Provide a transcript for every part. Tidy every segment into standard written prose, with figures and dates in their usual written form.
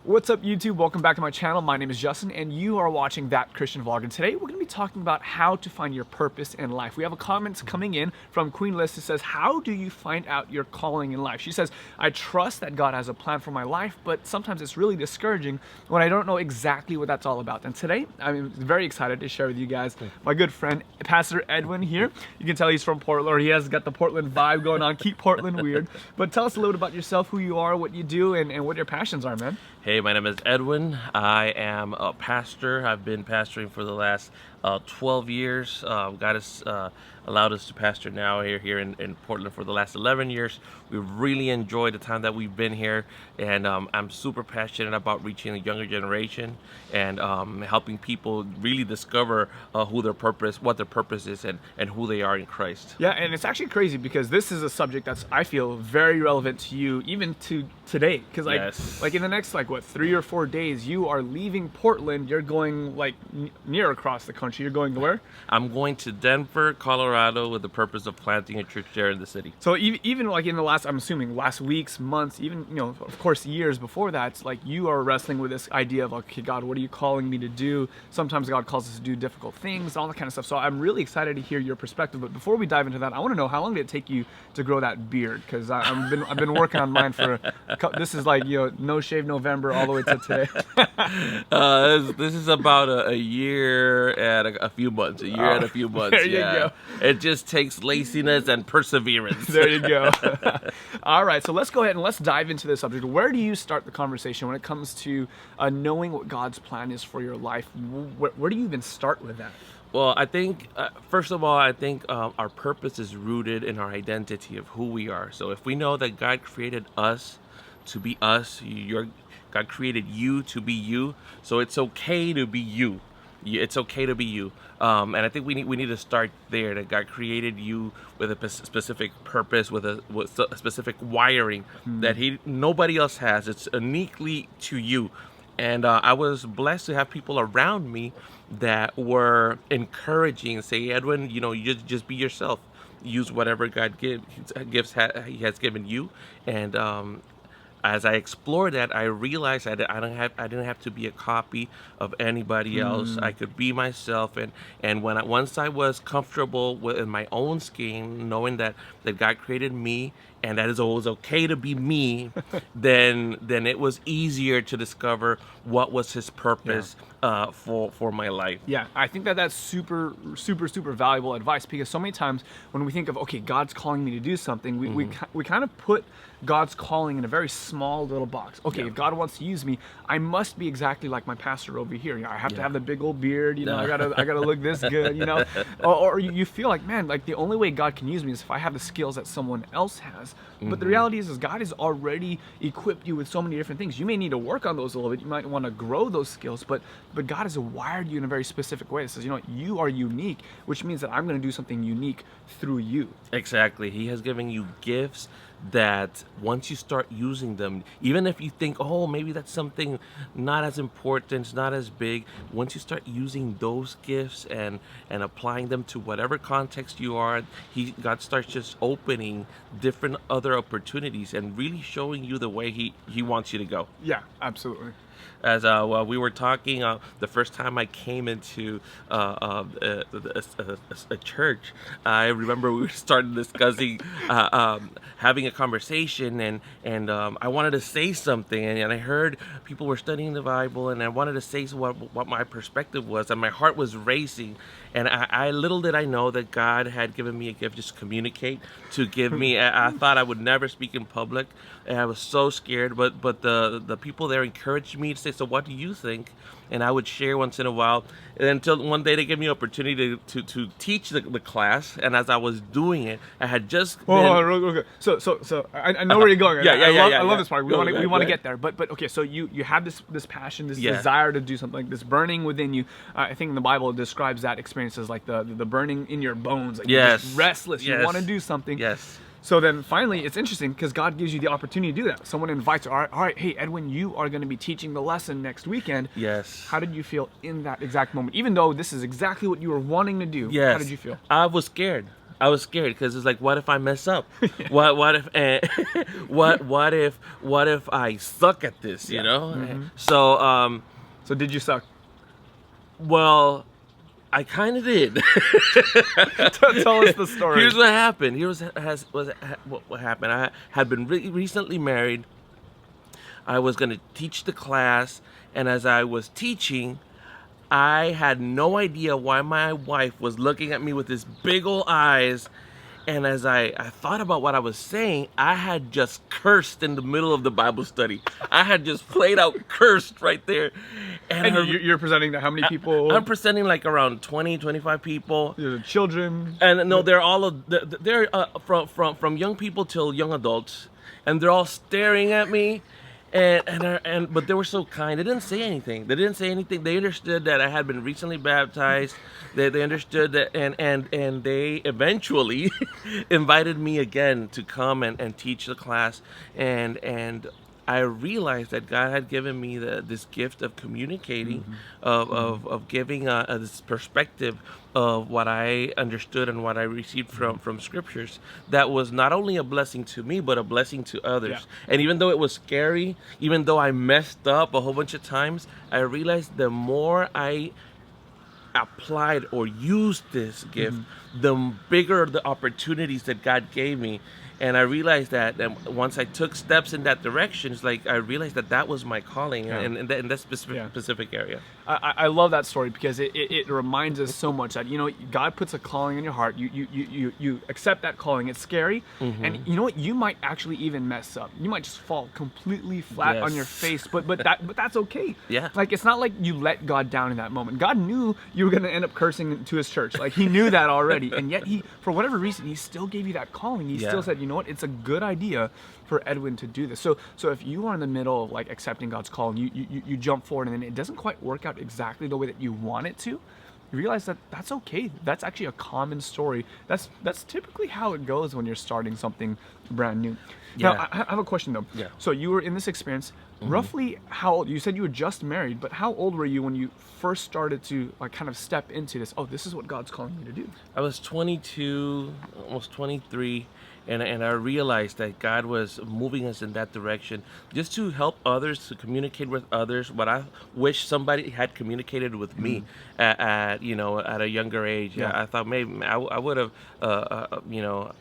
What's up, YouTube? Welcome back to my channel. My name is Justin, and you are watching That Christian Vlog. And today we're going to be talking about how to find your purpose in life. We have a comment coming in from Queen Liz that says, how do you find out your calling in life? She says, I trust that God has a plan for my life, but sometimes it's really discouraging when I don't know exactly what that's all about. And today, I'm very excited to share with you guys my good friend, Pastor Edwin here. You can tell he's from Portland, or he has got the Portland vibe going on. Keep Portland weird. But tell us a little bit about yourself, who you are, what you do, and what your passions are, man. Hey, my name is Edwin. I am a pastor. I've been pastoring for the last 12 years. God has allowed us to pastor now here in Portland for the last 11 years. We've really enjoyed the time that we've been here, and I'm super passionate about reaching the younger generation and helping people really discover what their purpose is, and who they are in Christ. Yeah, and it's actually crazy because this is a subject that's, I feel, very relevant to you, even to today. Because like in the next 3 or 4 days, you are leaving Portland. You're going near across the country. You're going to where? I'm going to Denver, Colorado, with the purpose of planting a church there in the city. So even like in the last, I'm assuming last weeks, months, even of course years before that, it's like you are wrestling with this idea of, okay, God, what are you calling me to do? Sometimes God calls us to do difficult things, all that kind of stuff. So I'm really excited to hear your perspective. But before we dive into that, I want to know, how long did it take you to grow that beard? Because I've been working on mine for this is no shave November all the way to today. This is about a year and a few months. There you go. It just takes laziness and perseverance. There you go. All right, so let's go ahead and let's dive into this subject. Where do you start the conversation when it comes to knowing what God's plan is for your life? Where do you even start with that? Well, I think, first of all, our purpose is rooted in our identity of who we are. So if we know that God created us to be us, God created you to be you, so it's okay to be you. It's okay to be you. And I think we need to start there, that God created you with a specific purpose, with a specific wiring that nobody else has. It's uniquely to you. And I was blessed to have people around me that were encouraging and say, Edwin, you just be yourself. Use whatever God He has given you. And as I explored that, I realized I didn't have to be a copy of anybody else. I could be myself, and once I was comfortable in my own skin, knowing that God created me and that it was okay to be me, then it was easier to discover what was His purpose for my life. Yeah, I think that's super valuable advice, because so many times when we think of, okay, God's calling me to do something, we kind of put God's calling in a very small little box. Okay, if God wants to use me, I must be exactly like my pastor over here. I have to have the big old beard. I gotta look this good. Or you feel like, man, like the only way God can use me is if I have the skills that someone else has. But the reality is God has already equipped you with so many different things. You may need to work on those a little bit. You might want to grow those skills, but God has wired you in a very specific way. It says, you are unique, which means that I'm going to do something unique through you. Exactly. He has given you gifts that once you start using them, even if you think, oh, maybe that's something not as important, not as big, once you start using those gifts and applying them to whatever context you are, God starts just opening different other opportunities and really showing you the way he wants you to go. Yeah, absolutely. As we were talking, the first time I came into a church, I remember we started discussing, having a conversation, and I wanted to say something, and I heard people were studying the Bible, and I wanted to say what my perspective was, and my heart was racing, and I little did I know that God had given me a gift just to communicate, to give me. I thought I would never speak in public, and I was so scared, but the people there encouraged me to say, so what do you think? And I would share once in a while, and until one day they gave me an opportunity to teach the class. And as I was doing it, I had just okay. So I know where you're going. I love this part. We want to get there. But okay, so you have this passion, this desire to do something, like this burning within you. I think in the Bible it describes that experience as like the burning in your bones. Like you're just restless. You want to do something. Yes. So then finally, it's interesting because God gives you the opportunity to do that. Someone invites you, all right, hey, Edwin, you are going to be teaching the lesson next weekend. Yes. How did you feel in that exact moment? Even though this is exactly what you were wanting to do, yes. How did you feel? I was scared. I was scared because it's like, what if I mess up? What if what if I suck at this? You know. So So did you suck? well, I kind of did. Tell us the story. Here's what happened. What happened. I had been recently married. I was going to teach the class, and as I was teaching, I had no idea why my wife was looking at me with this big old eyes. And as I thought about what I was saying, I had just cursed in the middle of the Bible study. I had just played out cursed right there. And you're presenting to how many people? I'm presenting like around 20, 25 people. Children. And no, they're all they're from young people till young adults, and they're all staring at me. But they were so kind. They didn't say anything. They understood that I had been recently baptized. They understood that, and they eventually invited me again to come and teach the class. And I realized that God had given me this gift of communicating, of giving this perspective of what I understood and what I received from scriptures. That was not only a blessing to me, but a blessing to others. Yeah. And even though it was scary, even though I messed up a whole bunch of times, I realized the more I applied or used this gift, the bigger the opportunities that God gave me. And I realized that once I took steps in that direction, it's like I realized that was my calling in that specific area. I love that story because it reminds us so much that, you know, God puts a calling in your heart. You accept that calling. It's scary. And you know what? You might actually even mess up. You might just fall completely flat on your face. But that's okay. Yeah. Like, it's not like you let God down in that moment. God knew you were going to end up cursing to his church. Like, he knew that already. And yet he, for whatever reason, he still gave you that calling. He still said, you know what? It's a good idea for Edwin to do this. So if you are in the middle of like accepting God's call and you jump forward and then it doesn't quite work out exactly the way that you want it to, you realize that that's okay. That's actually a common story. That's typically how it goes when you're starting something brand new. Yeah. Now, I have a question though. Yeah. So you were in this experience. Roughly how old? You said you were just married, but how old were you when you first started to like kind of step into this? Oh, this is what God's calling me to do. I was 22, almost 23. And I realized that God was moving us in that direction just to help others, to communicate with others what I wish somebody had communicated with me at a younger age. Yeah. I thought maybe I would have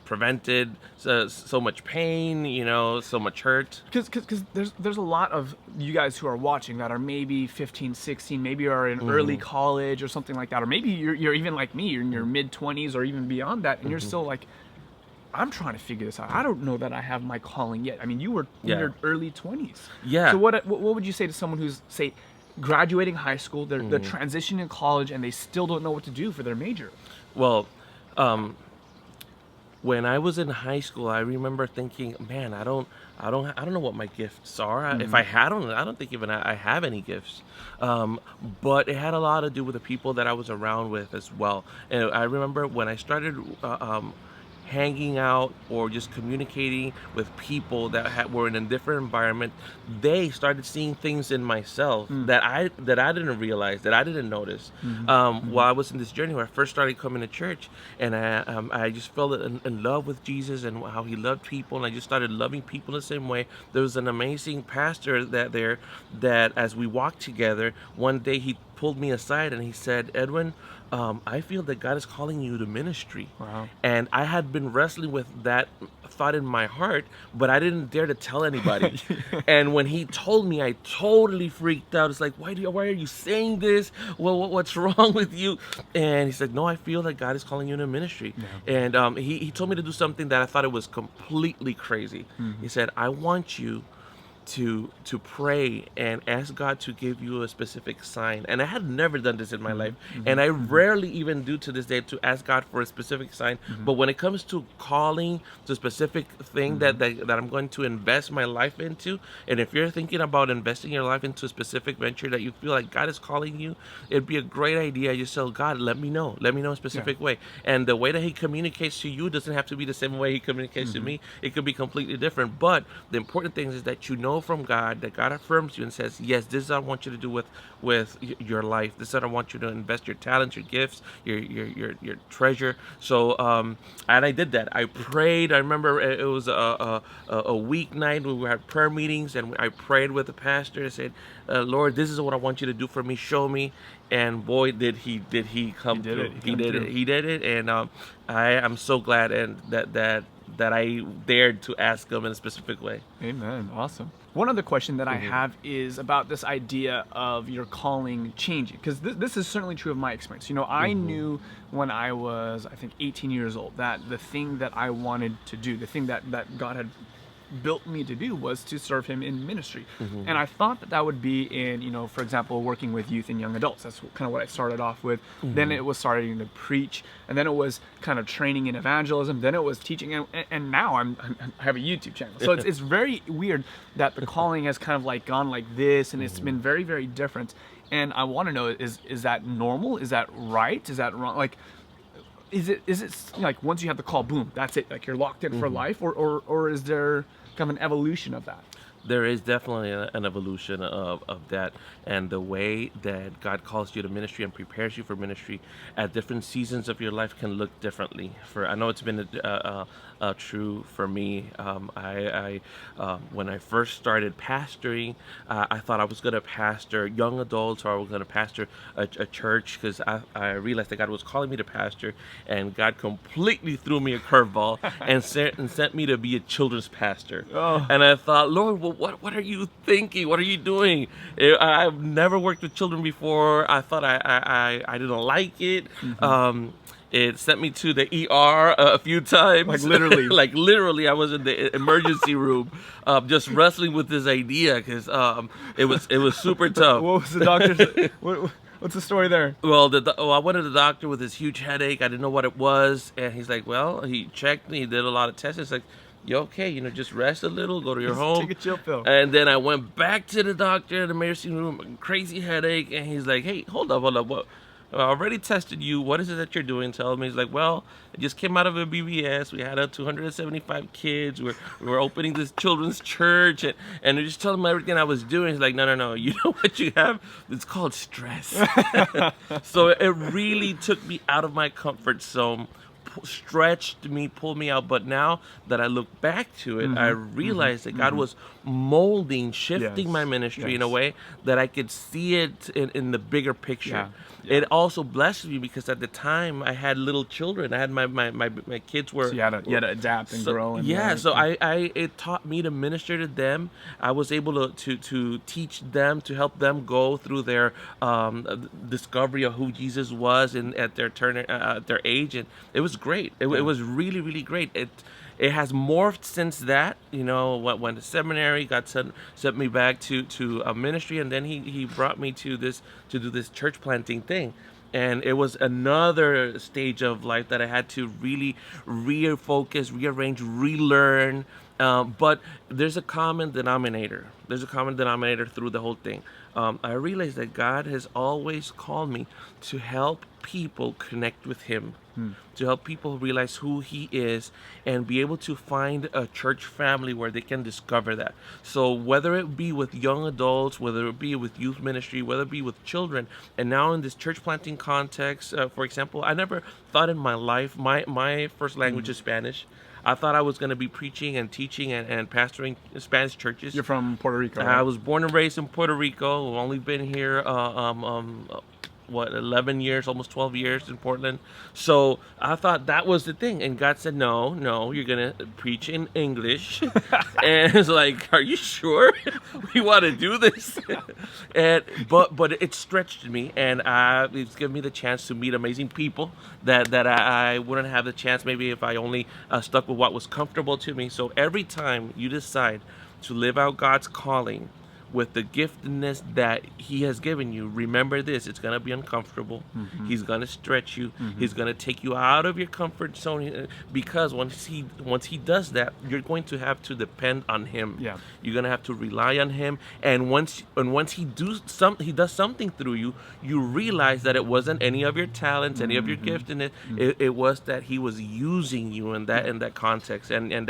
prevented so much pain, so much hurt. Because there's a lot of you guys who are watching that are maybe 15, 16, maybe are in early college or something like that, or maybe you're even like me, you're in your mid 20s or even beyond that, and you're still like, I'm trying to figure this out. I don't know that I have my calling yet. I mean, you were in your early 20s. Yeah. So what would you say to someone who's, say, graduating high school, they're transitioning in college, and they still don't know what to do for their major? Well, when I was in high school, I remember thinking, man, I don't know what my gifts are. If I had them, I don't think even I have any gifts. But it had a lot to do with the people that I was around with as well. And I remember when I started hanging out or just communicating with people that were in a different environment, they started seeing things in myself that I didn't realize, that I didn't notice. While I was in this journey where I first started coming to church, and I just fell in love with Jesus and how he loved people, and I just started loving people the same way. There was an amazing pastor that as we walked together, one day he pulled me aside and he said, Edwin, I feel that God is calling you to ministry. Wow. And I had been wrestling with that thought in my heart, but I didn't dare to tell anybody. And when he told me, I totally freaked out. It's like, why are you saying this? Well, what's wrong with you? And he said, no, I feel that God is calling you to ministry. Yeah. And he told me to do something that I thought it was completely crazy. He said, I want you to pray and ask God to give you a specific sign. And I had never done this in my life, and I rarely even do to this day, to ask God for a specific sign. But when it comes to calling to a specific thing that I'm going to invest my life into, and if you're thinking about investing your life into a specific venture that you feel like God is calling you, it'd be a great idea. You tell God, let me know a specific way. And the way that he communicates to you doesn't have to be the same way he communicates to me. It could be completely different. But the important thing is that you know know from God that God affirms you and says, yes, this is what I want you to do with your life. This is what I want you to invest your talents, your gifts, your treasure. So and I did that. I prayed. I remember it was a weeknight when we had prayer meetings, and I prayed with the pastor and said, Lord, this is what I want you to do for me. Show me. And boy, did he come through. He did it. And I'm so glad and that I dared to ask him in a specific way. Amen. Awesome. One other question that I have is about this idea of your calling changing, because this is certainly true of my experience. I knew when I was, I think, 18 years old, that the thing that I wanted to do, the thing that God had built me to do, was to serve him in ministry. And I thought that would be in, for example, working with youth and young adults. That's kind of what I started off with. Then it was starting to preach, and then it was kind of training in evangelism. Then it was teaching, and now I have a YouTube channel. So it's very weird that the calling has kind of like gone like this, and it's been very, very different. And I want to know, is that normal? Is that right? Is that wrong? Like, is it like once you have the call, boom, that's it, like you're locked in for life, or is there kind of an evolution of that? There is definitely an evolution of that, and the way that God calls you to ministry and prepares you for ministry at different seasons of your life can look differently. I know it's been true for me. I when I first started pastoring, I thought I was going to pastor young adults, or I was going to pastor a church, because I realized that God was calling me to pastor, and God completely threw me a curveball and sent me to be a children's pastor. And I thought, Lord, well, what are you thinking? What are you doing? I've never worked with children before. I thought I didn't like it. It sent me to the ER a few times. Like literally. Like literally, I was in the emergency room just wrestling with this idea, because it was super tough. What was the doctor? What's the story there? Well, I went to the doctor with this huge headache. I didn't know what it was. And he's like, well, he checked me. He did a lot of tests. It's like, you okay? Just rest a little, go to your home. Take a chill pill. And then I went back to the doctor in the emergency room, crazy headache. And he's like, hey, hold up. What? I already tested you. What is it that you're doing? Tell me. He's like, well, I just came out of a BBS. We had 275 kids. We were opening this children's church. And I just told him everything I was doing. He's like, no. You know what you have? It's called stress. So it really took me out of my comfort zone, stretched me, pulled me out. But now that I look back to it, I realize that God was molding, shifting my ministry in a way that I could see it in the bigger picture. It also blessed me because at the time I had little children. I had my kids were. So you had to adapt and grow. And learn. So it taught me to minister to them. I was able to teach them, to help them go through their discovery of who Jesus was at their age, and it was great. It was really, really great. It has morphed since that. Went to seminary, God sent me back to a ministry, and then he brought me to do this church planting thing. And it was another stage of life that I had to really refocus, rearrange, relearn. But there's a common denominator. There's a common denominator through the whole thing. I realized that God has always called me to help people connect with Him, to help people realize who He is, and be able to find a church family where they can discover that. So whether it be with young adults, whether it be with youth ministry, whether it be with children, and now in this church planting context, for example, I never thought in my life, my first language is Spanish. I thought I was going to be preaching and teaching and pastoring Spanish churches. You're from Puerto Rico, right? I was born and raised in Puerto Rico. I've only been here 11 years, almost 12 years in Portland. So I thought that was the thing. And God said, no, you're going to preach in English. And it's like, are you sure we want to do this? But it stretched me, and it's given me the chance to meet amazing people that I wouldn't have the chance maybe if I only stuck with what was comfortable to me. So every time you decide to live out God's calling with the giftedness that He has given you, remember this: it's going to be uncomfortable. He's going to stretch you. He's going to take you out of your comfort zone, because once he does that, you're going to have to depend on Him. You're going to have to rely on Him. And once He does something through you, you realize that it wasn't any of your talents, any of your giftedness. It was that He was using you in that context. And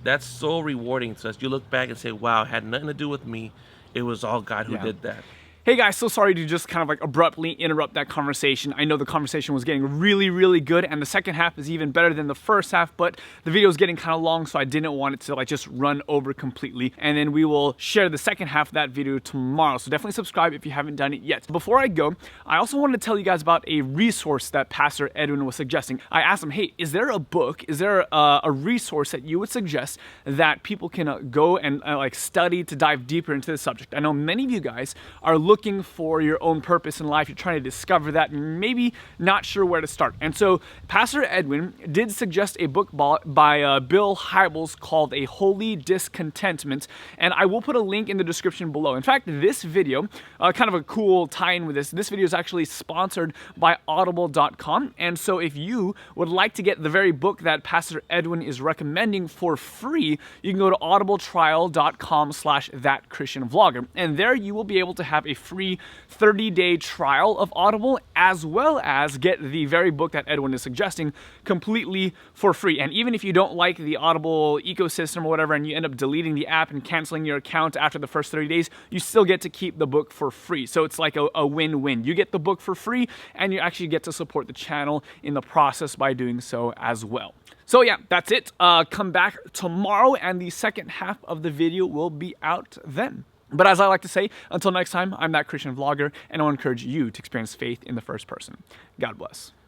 that's so rewarding to us. You look back and say, wow, it had nothing to do with me. It was all God who did that. Hey guys, so sorry to just kind of like abruptly interrupt that conversation. I know the conversation was getting really, really good, and the second half is even better than the first half, but the video is getting kind of long, so I didn't want it to like just run over completely. And then we will share the second half of that video tomorrow, so definitely subscribe if you haven't done it yet. Before I go, I also wanted to tell you guys about a resource that Pastor Edwin was suggesting. I asked him, hey, is there a book, is there a resource that you would suggest that people can go and like study to dive deeper into the subject? I know many of you guys are looking for your own purpose in life. You're trying to discover that and maybe not sure where to start. And so Pastor Edwin did suggest a book by Bill Hybels called A Holy Discontentment, and I will put a link in the description below. In fact, this video, kind of a cool tie-in with this video is actually sponsored by audible.com, and so if you would like to get the very book that Pastor Edwin is recommending for free, you can go to audibletrial.com/thatchristianvlogger, and there you will be able to have a free 30-day trial of Audible, as well as get the very book that Edwin is suggesting completely for free. And even if you don't like the Audible ecosystem or whatever, and you end up deleting the app and canceling your account after the first 30 days, you still get to keep the book for free. So it's like a win-win. You get the book for free, and you actually get to support the channel in the process by doing so as well. So yeah, that's it. Come back tomorrow, and the second half of the video will be out then. But as I like to say, until next time, I'm That Christian Vlogger, and I want to encourage you to experience faith in the first person. God bless.